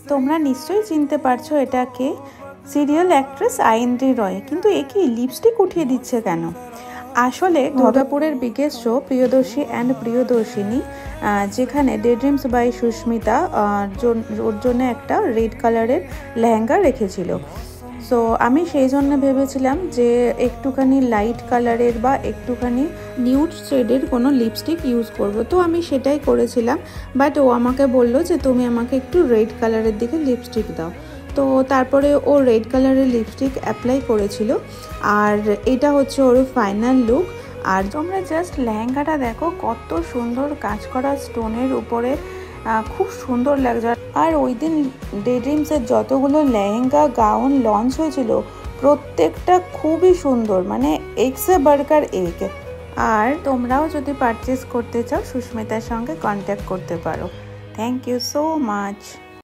তোমরা নিশ্চয়ই চিনতে পারছো এটা কে, সিরিয়াল অ্যাক্ট্রেস আইন্দ্রি রয়। কিন্তু এ কি লিপস্টিক উঠিয়ে দিচ্ছে কেন? আসলে দুর্গাপুরের biggest show Priyadarshi and Priyadarshini, যেখানে ডে ড্রিমস বাই সুস্মিতা ওর জন্য একটা রেড কালারের লেহেঙ্গা রেখেছিল। সো আমি সেই জন্য ভেবেছিলাম যে একটুখানি লাইট কালারের বা একটুখানি নিউড শেডের কোনো লিপস্টিক ইউজ করব। তো আমি সেটাই করেছিলাম, বাট ও আমাকে বলল যে তুমি আমাকে একটু রেড কালারের দিকে লিপস্টিক দাও। তো তারপরে ও রেড কালারের লিপস্টিক অ্যাপ্লাই করেছিল, আর এটা হচ্ছে ওর ফাইনাল লুক। আর তোমরা জাস্ট লেহেঙ্গাটা দেখো, কত সুন্দর কাজ করা স্টোনের উপরে, খুব সুন্দর লাগছে। আর ওই দিন ডে ড্রিমসের যতগুলো লেহেঙ্গা গাউন লঞ্চ হয়েছিল প্রত্যেকটা খুবই সুন্দর, মানে এক্সে বার্গার এক। আর তোমরাও যদি পারচেস করতে চাও সুস্মিতার সঙ্গে কন্ট্যাক্ট করতে পারো। Thank you so much.